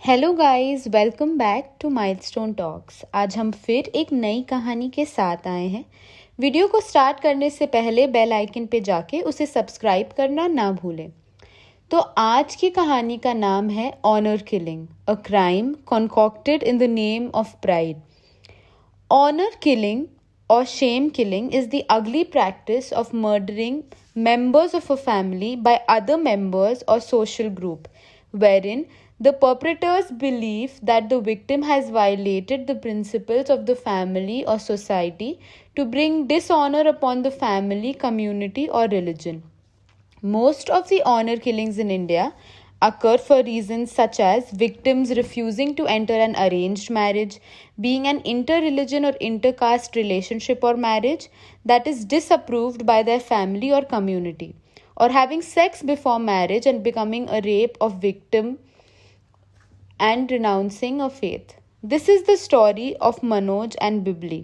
Hello guys, welcome back to Milestone Talks. आज हम फिर एक नई कहानी के साथ आए हैं। वीडियो को स्टार्ट करने से पहले बेल आइकन पे जाके उसे सब्सक्राइब करना ना भूलें। तो आज की कहानी का नाम है honour killing, a crime concocted in the name of pride. Honor killing or shame killing is the ugly practice of murdering members of a family by other members or social group, wherein the perpetrators believe that the victim has violated the principles of the family or society to bring dishonor upon the family, community, or religion. Most of the honor killings in India occur for reasons such as victims refusing to enter an arranged marriage, being an interreligion or intercaste relationship or marriage that is disapproved by their family or community, or having sex before marriage and becoming a rape of victim and renouncing of faith. This is the story of Manoj and Bibli,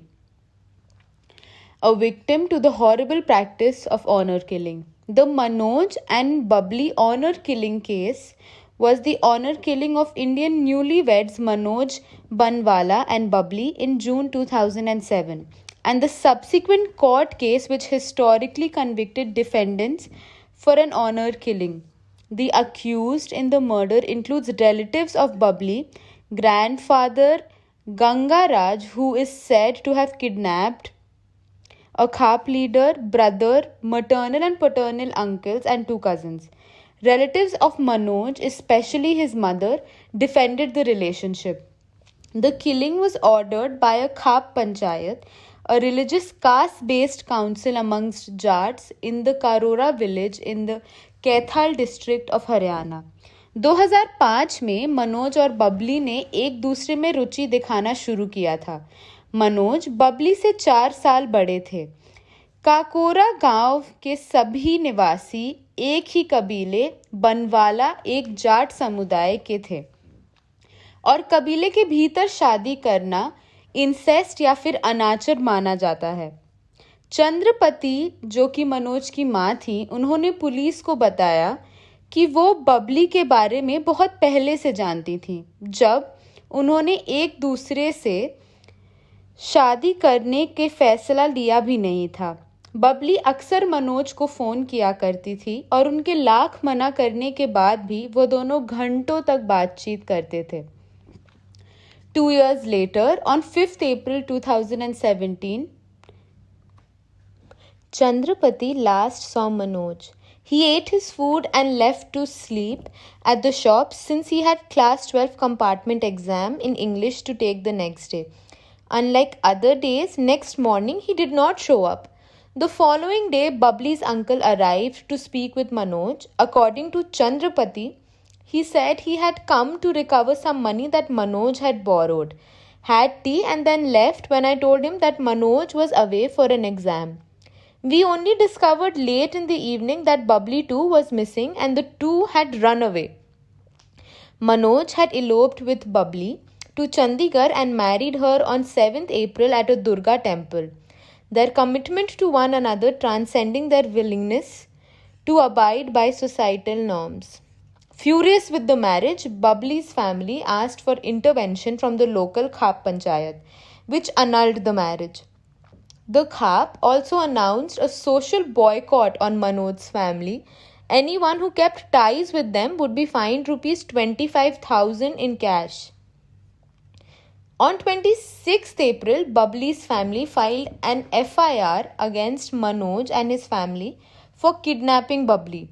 a victim to the horrible practice of honor killing. The Manoj and Babli honor killing case was the honor killing of Indian newlyweds Manoj Banwala and Babli in June 2007, and the subsequent court case which historically convicted defendants for an honor killing. The accused in the murder includes relatives of Babli, grandfather Ganga Raj, who is said to have kidnapped a Khap leader, brother, maternal and paternal uncles, and two cousins. Relatives of Manoj, especially his mother, defended the relationship. The killing was ordered by a Khap Panchayat, a religious caste based council amongst Jats in the Karora village in the Kaithal district of Haryana. 2005 में मनोज और बबली ने एक दूसरे में रुचि दिखाना शुरू किया था। मनोज बबली से 4 साल बड़े थे। काकोरा गांव के सभी निवासी एक ही कबीले बनवाला एक जाट समुदाय के थे और कबीले के भीतर शादी करना इंसेस्ट या फिर अनाचर माना जाता है। चंद्रपति, जो कि मनोज की माँ थी, उन्होंने पुलिस को बताया कि वो बबली के बारे में बहुत पहले से जानती थी, जब उन्होंने एक दूसरे से शादी करने के फैसला लिया भी नहीं था। बबली अक्सर मनोज को फ़ोन किया करती थी और उनके लाख मना करने के बाद भी वो दोनों घंटों तक बातचीत करते थे। 2 years later, on 5th April 2017, Chandrapati last saw Manoj. He ate his food and left to sleep at the shop since he had class 12 compartment exam in English to take the next day. Unlike other days, next morning he did not show up. The following day, Bubbly's uncle arrived to speak with Manoj. According to Chandrapati, he said he had come to recover some money that Manoj had borrowed, had tea and then left when I told him that Manoj was away for an exam. We only discovered late in the evening that Bubbly too was missing and the two had run away. Manoj had eloped with Bubbly to Chandigarh and married her on 7th April at a Durga temple, their commitment to one another transcending their willingness to abide by societal norms. Furious with the marriage, Bubbly's family asked for intervention from the local Khap Panchayat, which annulled the marriage. The Khap also announced a social boycott on Manoj's family. Anyone who kept ties with them would be fined rupees 25,000 in cash. On 26th April, Bubbly's family filed an FIR against Manoj and his family for kidnapping Bubbly.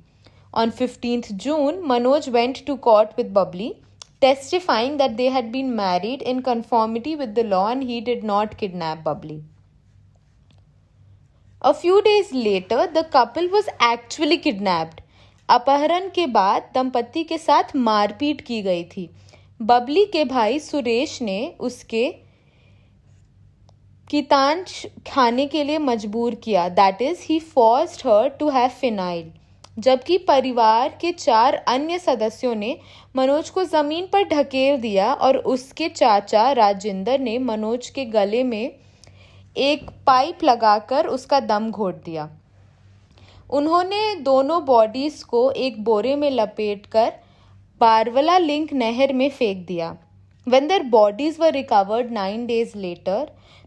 On 15th June, Manoj went to court with Bubbly, testifying that they had been married in conformity with the law and he did not kidnap Bubbly. A few days later, the couple was actually kidnapped. अपहरण के बाद दंपति के साथ मारपीट की गई थी। बबली के भाई सुरेश ने उसके कितांश खाने के लिए मजबूर किया, that is he forced her to have phenyl, जबकि परिवार के 4 अन्य सदस्यों ने मनोज को जमीन पर ढकेल दिया और उसके चाचा राजेंद्र ने मनोज के गले में एक पाइप लगाकर उसका दम घोट दिया। उन्होंने दोनों बॉडीज को एक बोरे में लपेटकर बारवला लिंक नहर में फेंक दिया। When their bodies were recovered 9 days later,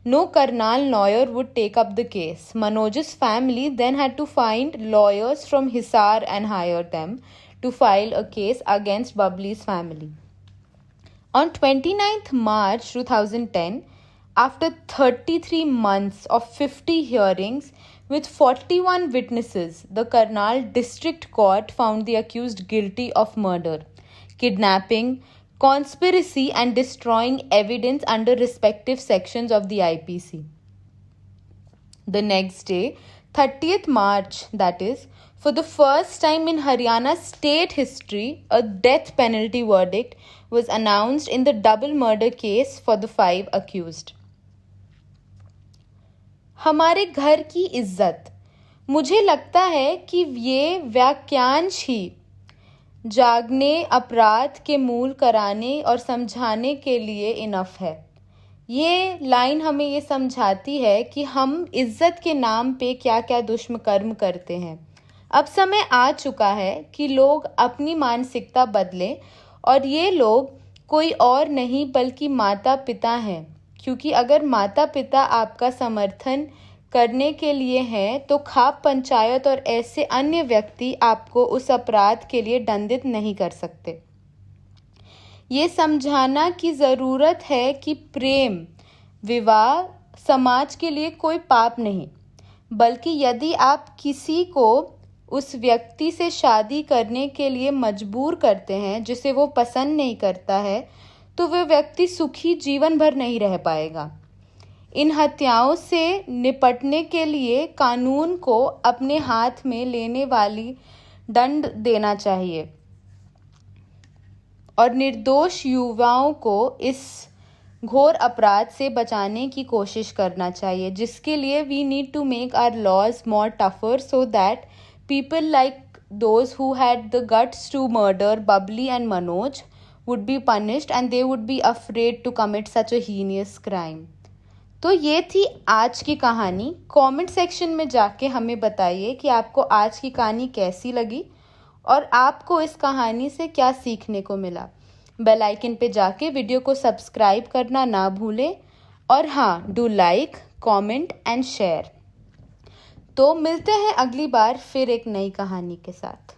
no Karnal lawyer would take up the case. Manoj's family then had to find lawyers from Hisar and hire them to file a case against Bubbly's family. On 29th March 2010, after 33 months of 50 hearings with 41 witnesses, the Karnal District Court found the accused guilty of murder, kidnapping, conspiracy and destroying evidence under respective sections of the IPC. The next day, 30th March, that is, for the first time in Haryana state history, a death penalty verdict was announced in the double murder case for the 5 accused. हमारे घर की इज्जत। मुझे लगता है कि ये वाक्यांश ही जागने, अपराध के मूल कराने और समझाने के लिए इनफ है। ये लाइन हमें ये समझाती है कि हम इज्जत के नाम पे क्या क्या दुष्कर्म करते हैं। अब समय आ चुका है कि लोग अपनी मानसिकता बदलें और ये लोग कोई और नहीं बल्कि माता पिता हैं, क्योंकि अगर माता पिता आपका समर्थन करने के लिए हैं तो खाप पंचायत और ऐसे अन्य व्यक्ति आपको उस अपराध के लिए दंडित नहीं कर सकते। ये समझाना की ज़रूरत है कि प्रेम विवाह समाज के लिए कोई पाप नहीं, बल्कि यदि आप किसी को उस व्यक्ति से शादी करने के लिए मजबूर करते हैं जिसे वो पसंद नहीं करता है, तो वह व्यक्ति सुखी जीवन भर नहीं रह पाएगा। इन हत्याओं से निपटने के लिए कानून को अपने हाथ में लेने वाली दंड देना चाहिए और निर्दोष युवाओं को इस घोर अपराध से बचाने की कोशिश करना चाहिए, जिसके लिए we need to make our laws more tougher so that people like those who had the guts to murder Bubbly and Manoj would be punished and they would be afraid to commit such a heinous crime. तो ये थी आज की कहानी। Comment section में जाके हमें बताइए कि आपको आज की कहानी कैसी लगी और आपको इस कहानी से क्या सीखने को मिला। बेल आइकन पे जाके वीडियो को सब्सक्राइब करना ना भूलें और हाँ, do like, comment and share. तो मिलते हैं अगली बार फिर एक नई कहानी के साथ।